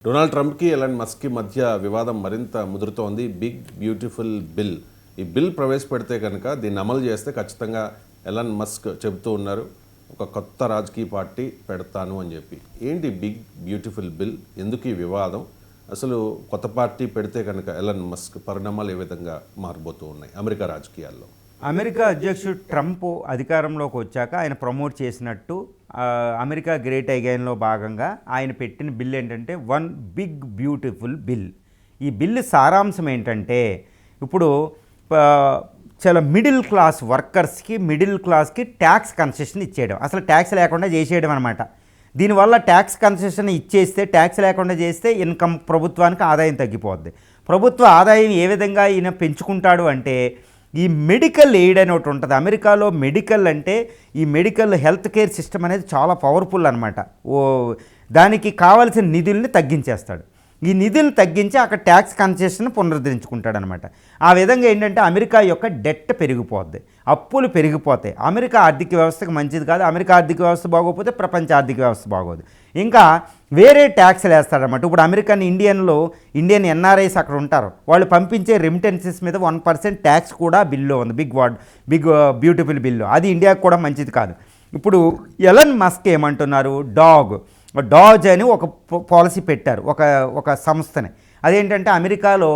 Donald ట్రంప్కి Elon మస్క్కి మధ్య వివాదం మరింత ముదురుతోంది. Big beautiful bill. ఈ బిల్ ప్రవేశపెడితే కనుక దీన్ని అమలు చేస్తే ఖచ్చితంగా ఎలాన్ మస్క్ చెబుతూ ఉన్నారు ఒక కొత్త రాజకీయ పార్టీ పెడతాను అని చెప్పి. ఏంటి బిగ్ బ్యూటిఫుల్ బిల్? ఎందుకు ఈ వివాదం? అసలు కొత్త పార్టీ పెడితే కనుక ఎలాన్ మస్క్ పరిణామాలు ఏ విధంగా మారబోతూ ఉన్నాయి అమెరికా రాజకీయాల్లో? అమెరికా అధ్యక్షుడు ట్రంప్ అధికారంలోకి వచ్చాక ఆయన ప్రమోట్ చేసినట్టు అమెరికా గ్రేట్ అగైన్లో భాగంగా ఆయన పెట్టిన బిల్ ఏంటంటే వన్ బిగ్ బ్యూటిఫుల్ బిల్. ఈ బిల్లు సారాంశం ఏంటంటే ఇప్పుడు చాలా మిడిల్ క్లాస్ వర్కర్స్కి మిడిల్ క్లాస్కి ట్యాక్స్ కన్సెషన్ ఇచ్చేయడం, అసలు ట్యాక్స్ లేకుండా చేసేయడం అనమాట. దీనివల్ల ట్యాక్స్ కన్సెషన్ ఇచ్చేస్తే, ట్యాక్స్ లేకుండా చేస్తే ఇన్కమ్ ప్రభుత్వానికి ఆదాయం తగ్గిపోద్ది. ప్రభుత్వ ఆదాయం ఏ విధంగా ఈయన పెంచుకుంటాడు అంటే ఈ మెడికల్ ఎయిడ్ అని ఒకటి ఉంటుంది అమెరికాలో. మెడికల్ అంటే ఈ మెడికల్ హెల్త్ కేర్ సిస్టమ్ అనేది చాలా పవర్ఫుల్ అనమాట. దానికి కావాల్సిన నిధుల్ని తగ్గించేస్తాడు. ఈ నిధులు తగ్గించి అక్కడ ట్యాక్స్ కన్సెషన్ పునరుద్ధరించుకుంటాడు అనమాట. ఆ విధంగా ఏంటంటే అమెరికా యొక్క డెట్ పెరిగిపోద్ది, అప్పులు పెరిగిపోతాయి. అమెరికా ఆర్థిక వ్యవస్థకు మంచిది కాదు. అమెరికా ఆర్థిక వ్యవస్థ బాగోకపోతే ప్రపంచ ఆర్థిక వ్యవస్థ బాగోదు. ఇంకా వేరే ట్యాక్స్లు వేస్తారనమాట. ఇప్పుడు ఇండియన్ ఎన్ఆర్ఐస్ అక్కడ ఉంటారు, వాళ్ళు పంపించే రెమిటెన్సెస్ మీద 1% ట్యాక్స్ కూడా బిల్లో ఉంది. Big beautiful bill. అది ఇండియాకు కూడా మంచిది కాదు. ఇప్పుడు ఎలన్ మస్క్ ఏమంటున్నారు, డాజ్ అని ఒక పాలసీ పెట్టారు, ఒక సంస్థని. అదేంటంటే అమెరికాలో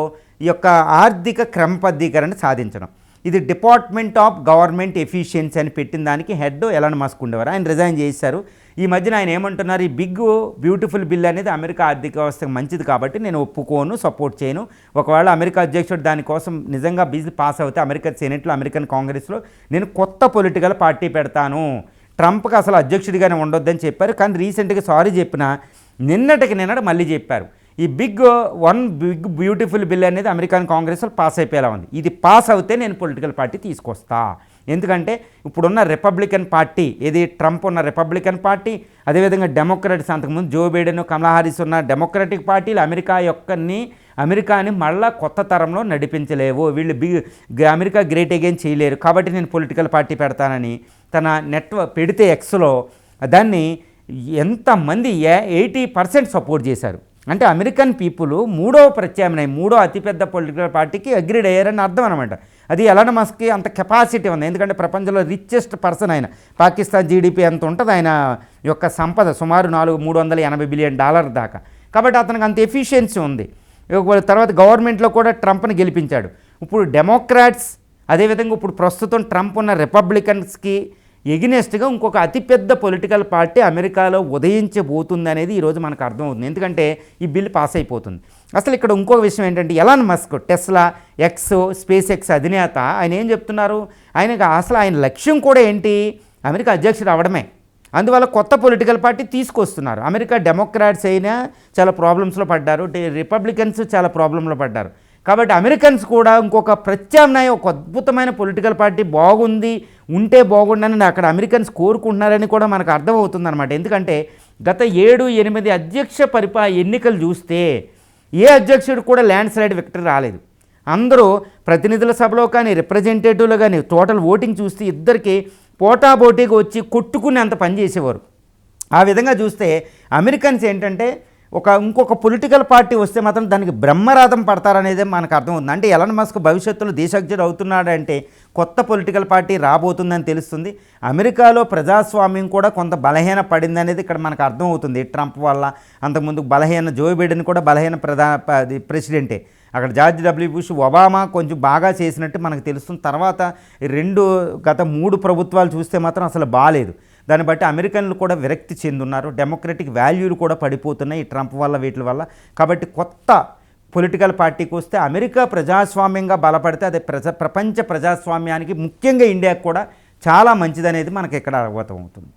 ఈ యొక్క ఆర్థిక క్రమబద్ధీకరణ సాధించడం. ఇది డిపార్ట్మెంట్ ఆఫ్ గవర్నమెంట్ ఎఫిషియన్సీ అని పెట్టిన దానికి హెడ్ ఎలన్ మస్క్ ఉండేవారు. ఆయన రిజైన్ చేశారు. ఈ మధ్యన ఆయన ఏమంటున్నారు, ఈ బిగ్ బ్యూటిఫుల్ బిల్ అనేది అమెరికా ఆర్థిక వ్యవస్థకు మంచిది కాబట్టి నేను ఒప్పుకోను, సపోర్ట్ చేయను. ఒకవేళ అమెరికా అధ్యక్షుడు దానికోసం నిజంగా బిల్ పాస్ అవుతే అమెరికా సెనెట్లో, అమెరికన్ కాంగ్రెస్లో నేను కొత్త పొలిటికల్ పార్టీ పెడతాను. ట్రంప్కి అసలు అధ్యక్షుడిగానే ఉండొద్దని చెప్పారు. కానీ రీసెంట్గా సారీ చెప్పిన నిన్నటి మళ్ళీ చెప్పారు. ఈ బిగ్ బ్యూటిఫుల్ బిల్ అనేది అమెరికన్ కాంగ్రెస్లో పాస్ అయిపోయేలా ఉంది. ఇది పాస్ అవుతే నేను పొలిటికల్ పార్టీ తీసుకొస్తా. ఎందుకంటే ఇప్పుడున్న రిపబ్లికన్ పార్టీ, ఏది ట్రంప్ ఉన్న రిపబ్లికన్ పార్టీ, అదేవిధంగా డెమోక్రాట్స్, అంతకుముందు జో బైడెన్, కమలా హారిస్ ఉన్న డెమోక్రటిక్ పార్టీలు అమెరికాని మళ్ళా కొత్త తరంలో నడిపించలేవు. వీళ్ళు అమెరికా గ్రేట్ అగైన్ చేయలేరు. కాబట్టి నేను పొలిటికల్ పార్టీ పెడతానని తన పెడితే ఎక్స్లో దాన్ని ఎంతమంది 80% సపోర్ట్ చేశారు. అంటే అమెరికన్ పీపుల్ మూడో అతిపెద్ద పొలిటికల్ పార్టీకి అగ్రీడ్ అయ్యారని అర్థం అనమాట. అది ఎలాన్ మస్క్కి అంత కెపాసిటీ ఉంది. ఎందుకంటే ప్రపంచంలో రిచెస్ట్ పర్సన్ ఆయన. పాకిస్తాన్ జీడిపి ఎంత ఉంటుంది ఆయన యొక్క సంపద, సుమారు $380 బిలియన్ దాకా. కాబట్టి అతనికి అంత ఎఫిషియన్సీ ఉంది. తర్వాత గవర్నమెంట్లో కూడా ట్రంప్ని గెలిపించాడు. ఇప్పుడు డెమోక్రాట్స్, అదేవిధంగా ఇప్పుడు ప్రస్తుతం ట్రంప్ ఉన్న రిపబ్లికన్స్కి ఎగినెస్ట్గా ఇంకొక అతిపెద్ద పొలిటికల్ పార్టీ అమెరికాలో ఉదయించబోతుంది అనేది ఈరోజు మనకు అర్థమవుతుంది. ఎందుకంటే ఈ బిల్ పాస్ అయిపోతుంది. అసలు ఇక్కడ ఇంకొక విషయం ఏంటంటే Elon Musk, Tesla, space X అధినేత, ఆయన ఏం చెప్తున్నారు, ఆయన లక్ష్యం కూడా ఏంటి, అమెరికా అధ్యక్షుడు అవడమే. అందువల్ల కొత్త పొలిటికల్ పార్టీ తీసుకొస్తున్నారు. అమెరికా డెమోక్రాట్స్ అయినా చాలా ప్రాబ్లమ్స్లో పడ్డారు, రిపబ్లికన్స్ చాలా ప్రాబ్లంలో పడ్డారు. కాబట్టి అమెరికన్స్ కూడా ఇంకొక ప్రత్యామ్నాయం, ఒక అద్భుతమైన పొలిటికల్ పార్టీ ఉంటే బాగుండని అక్కడ అమెరికన్స్ కోరుకుంటున్నారని కూడా మనకు అర్థమవుతుంది అనమాట. ఎందుకంటే గత 7-8 అధ్యక్ష ఎన్నికలు చూస్తే ఏ అధ్యక్షుడు కూడా ల్యాండ్ స్లైడ్ విక్టరీ రాలేదు. అందరూ ప్రతినిధుల సభలో కానీ, రిప్రజెంటేటివ్లో కానీ టోటల్ ఓటింగ్ చూస్తే ఇద్దరికి పోటాపోటీగా వచ్చి కొట్టుకుని అంత పని చేసేవారు. ఆ విధంగా చూస్తే అమెరికన్స్ ఏంటంటే ఇంకొక పొలిటికల్ పార్టీ వస్తే మాత్రం దానికి బ్రహ్మరథం పడతారనేదే మనకు అర్థమవుతుంది. అంటే ఎలన్ మస్క్ భవిష్యత్తులో దేశాధ్యక్షుడు అవుతున్నాడంటే కొత్త పొలిటికల్ పార్టీ రాబోతుందని తెలుస్తుంది. అమెరికాలో ప్రజాస్వామ్యం కూడా కొంత బలహీన పడింది అనేది ఇక్కడ మనకు అర్థమవుతుంది ట్రంప్ వల్ల. అంతకుముందు జో బైడెన్ కూడా బలహీన ప్రెసిడెంటే. అక్కడ జార్జ్ డబ్ల్యూ బుష్, ఒబామా కొంచెం బాగా చేసినట్టు మనకు తెలుస్తుంది. తర్వాత గత 3 ప్రభుత్వాలు చూస్తే మాత్రం అసలు బాగాలేదు. దాన్ని బట్టి అమెరికన్లు కూడా విరక్తి చెందున్నారు. డెమోక్రటిక్ వాల్యూలు కూడా పడిపోతున్నాయి ఈ ట్రంప్ వల్ల, వీటి వల్ల. కాబట్టి కొత్త పొలిటికల్ పార్టీకి వస్తే అమెరికా ప్రజాస్వామ్యంగా బలపడితే అది ప్రపంచ ప్రజాస్వామ్యానికి, ముఖ్యంగా ఇండియాకు కూడా చాలా మంచిదనేది మనకి ఇక్కడ అర్థమవుతుంది.